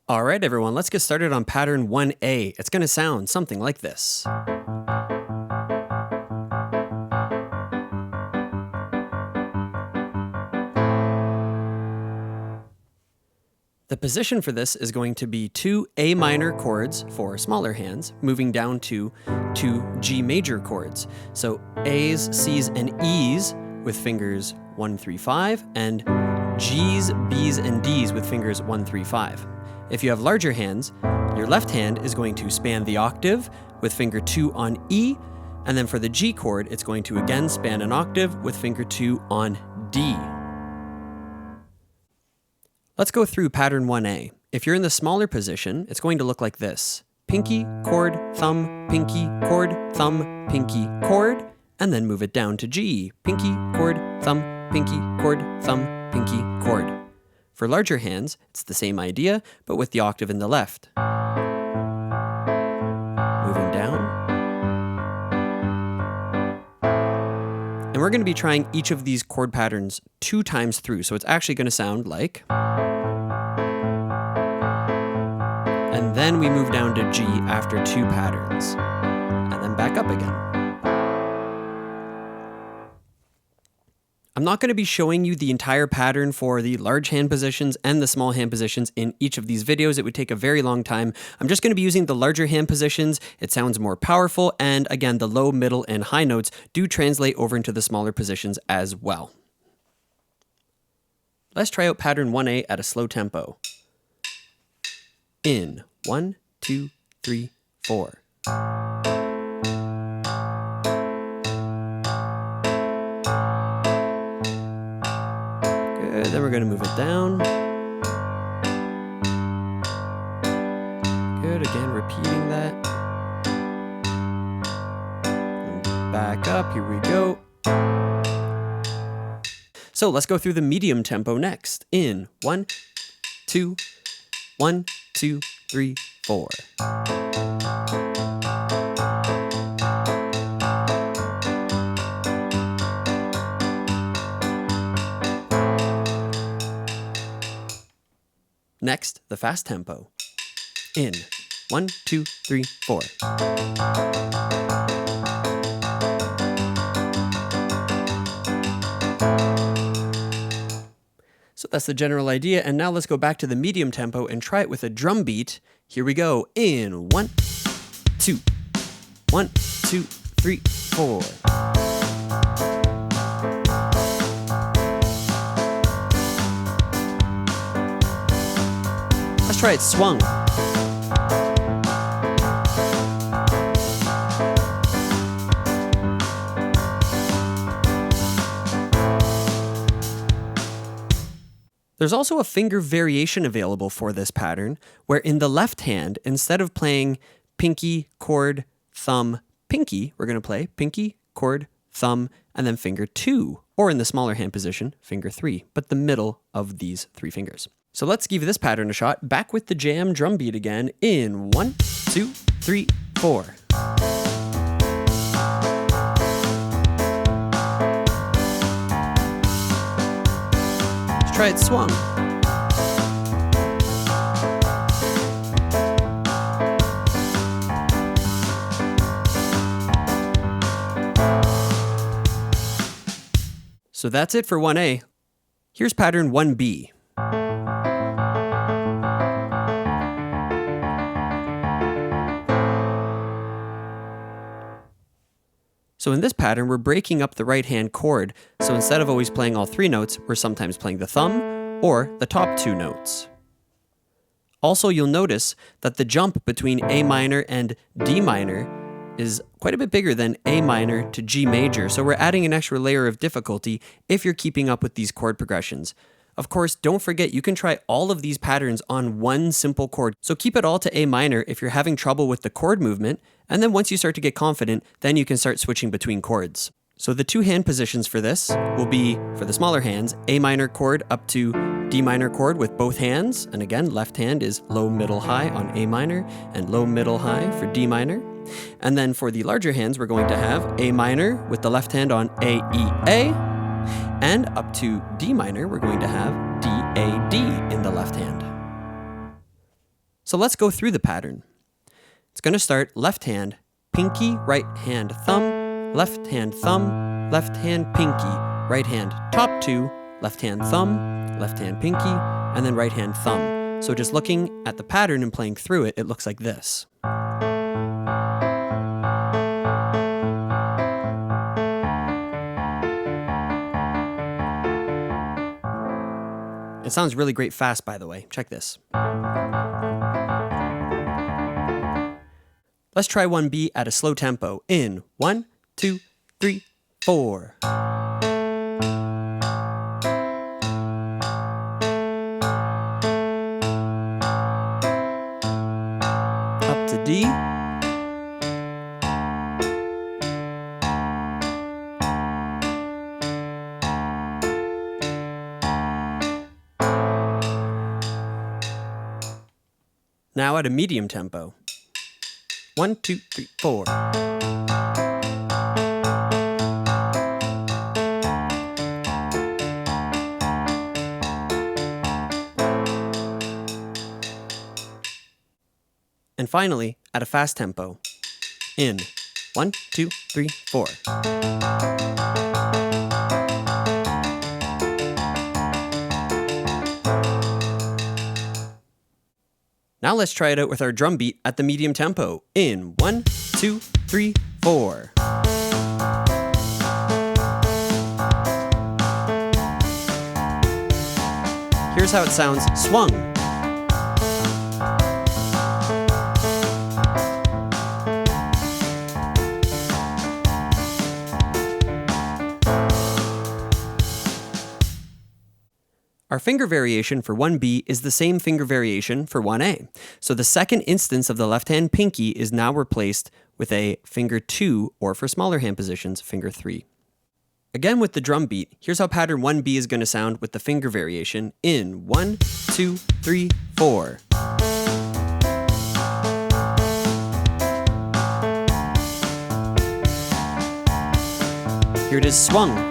Alright everyone, let's get started on pattern 1A. It's going to sound something like this. The position for this is going to be 2 A minor chords for smaller hands, moving down to 2 G major chords. So A's, C's, and E's with fingers 1, 3, 5, and G's, B's, and D's with fingers 1, 3, 5. If you have larger hands, your left hand is going to span the octave with finger 2 on E, and then for the G chord, it's going to again span an octave with finger 2 on D. Let's go through pattern 1A. If you're in the smaller position, it's going to look like this. Pinky, chord, thumb, pinky, chord, thumb, pinky, chord, and then move it down to G. Pinky, chord, thumb, pinky, chord, thumb, pinky, chord. For larger hands, it's the same idea, but with the octave in the left. Moving down. And we're going to be trying each of these chord patterns 2 times through, so it's actually going to sound like... And then we move down to G after 2 patterns, and then back up again. I'm not going to be showing you the entire pattern for the large hand positions and the small hand positions in each of these videos. It would take a very long time. I'm just going to be using the larger hand positions. It sounds more powerful, and again, the low, middle, and high notes do translate over into the smaller positions as well. Let's try out pattern 1A at a slow tempo. In 1, 2, 3, 4. Good, then we're going to move it down. Good, again, repeating that. And back up, here we go. So let's go through the medium tempo next. In 1, 2, 1, 2, 3, 4. Next, the fast tempo. In 1, 2, 3, 4. So that's the general idea, and now let's go back to the medium tempo and try it with a drum beat. Here we go. In 1, 2, 1, 2, 3, 4. Let's try it swung. There's also a finger variation available for this pattern, where in the left hand, instead of playing pinky, chord, thumb, pinky, we're going to play pinky, chord, thumb, and then finger 2, or in the smaller hand position, finger 3, but the middle of these 3 fingers. So let's give this pattern a shot, back with the jam drum beat again, in 1, 2, 3, 4. Try it swung. So that's it for 1A. Here's pattern 1B. So in this pattern, we're breaking up the right hand chord, so instead of always playing all 3 notes, we're sometimes playing the thumb or the top 2 notes. Also, you'll notice that the jump between A minor and D minor is quite a bit bigger than A minor to G major, so we're adding an extra layer of difficulty if you're keeping up with these chord progressions. Of course, don't forget you can try all of these patterns on one simple chord, so keep it all to A minor if you're having trouble with the chord movement, and then once you start to get confident, then you can start switching between chords. So the 2 hand positions for this will be, for the smaller hands, A minor chord up to D minor chord with both hands, and again, left hand is low, middle, high on A minor, and low, middle, high for D minor. And then for the larger hands, we're going to have A minor with the left hand on A, E, A, And up to D minor, we're going to have D, A, D in the left hand. So let's go through the pattern. It's going to start left hand, pinky, right hand, thumb, left hand, thumb, left hand, pinky, right hand, top two, left hand, thumb, left hand, pinky, and then right hand, thumb. So just looking at the pattern and playing through it, it looks like this. It sounds really great fast, by the way. Check this. Let's try 1B at a slow tempo in 1, 2, 3, 4. Up to D. Now at a medium tempo. 1, 2, 3, 4. And finally, at a fast tempo, in 1, 2, 3, 4. Now let's try it out with our drum beat at the medium tempo in 1, 2, 3, 4. Here's how it sounds swung. Our finger variation for 1B is the same finger variation for 1A. So the second instance of the left hand pinky is now replaced with a finger 2, or for smaller hand positions, finger 3. Again with the drum beat, here's how pattern 1B is going to sound with the finger variation in 1, 2, 3, 4. Here it is swung.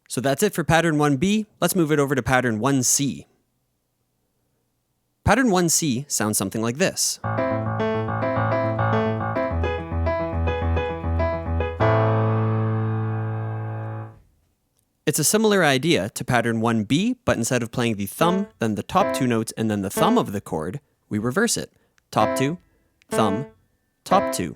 So that's it for pattern 1B. Let's move it over to pattern 1C. Pattern 1C sounds something like this. It's a similar idea to pattern 1B, but instead of playing the thumb, then the top two notes, and then the thumb of the chord, we reverse it. Top two, thumb, top two.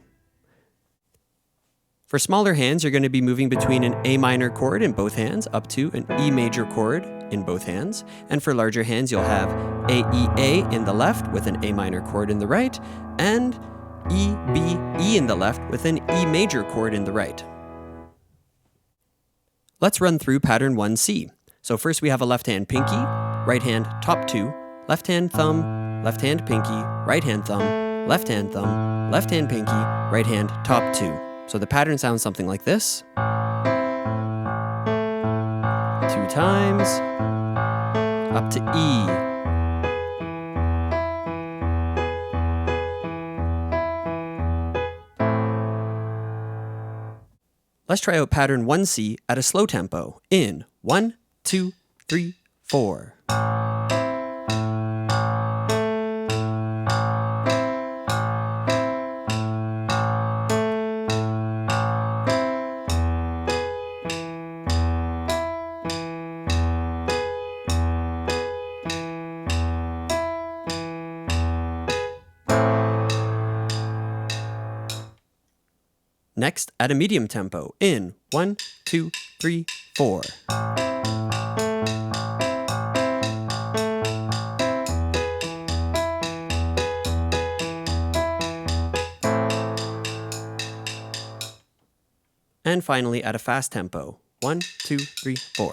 For smaller hands, you're going to be moving between an A minor chord in both hands up to an E major chord in both hands. And for larger hands, you'll have A, E, A in the left with an A minor chord in the right, and E, B, E in the left with an E major chord in the right. Let's run through pattern 1C. So first we have a left hand pinky, right hand top two, left hand thumb, left hand pinky, right hand thumb, left hand thumb, left hand pinky, right hand top two. So the pattern sounds something like this. 2 times, up to E. Let's try out pattern 1C at a slow tempo in 1, 2, 3, 4. Next, at a medium tempo in 1, 2, 3, 4. And finally, at a fast tempo, 1, 2, 3, 4.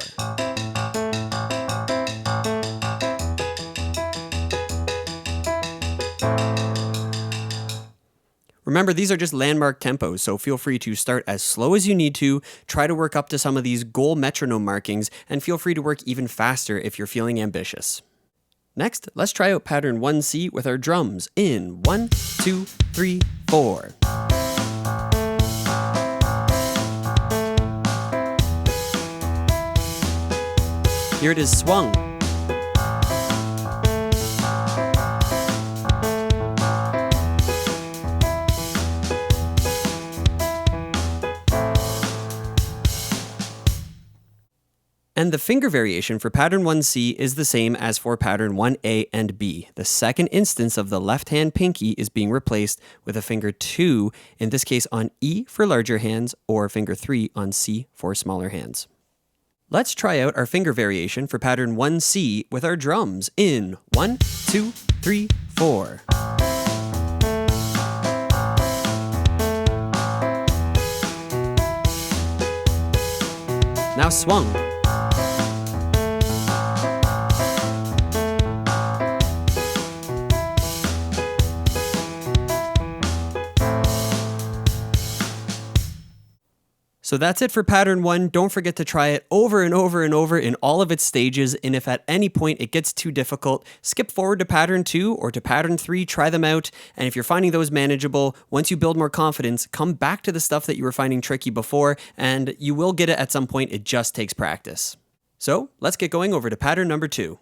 Remember, these are just landmark tempos, so feel free to start as slow as you need to, try to work up to some of these goal metronome markings, and feel free to work even faster if you're feeling ambitious. Next, let's try out pattern 1C with our drums in 1, 2, 3, 4. Here it is swung. And the finger variation for pattern 1C is the same as for pattern 1A and B. The second instance of the left hand pinky is being replaced with a finger 2, in this case on E for larger hands, or finger 3 on C for smaller hands. Let's try out our finger variation for pattern 1C with our drums in 1, 2, 3, 4. Now swung. So that's it for pattern 1. Don't forget to try it over and over and over in all of its stages, and if at any point it gets too difficult, skip forward to pattern 2 or to pattern 3, try them out, and if you're finding those manageable, once you build more confidence, come back to the stuff that you were finding tricky before, and you will get it at some point. It just takes practice. So let's get going over to pattern number 2.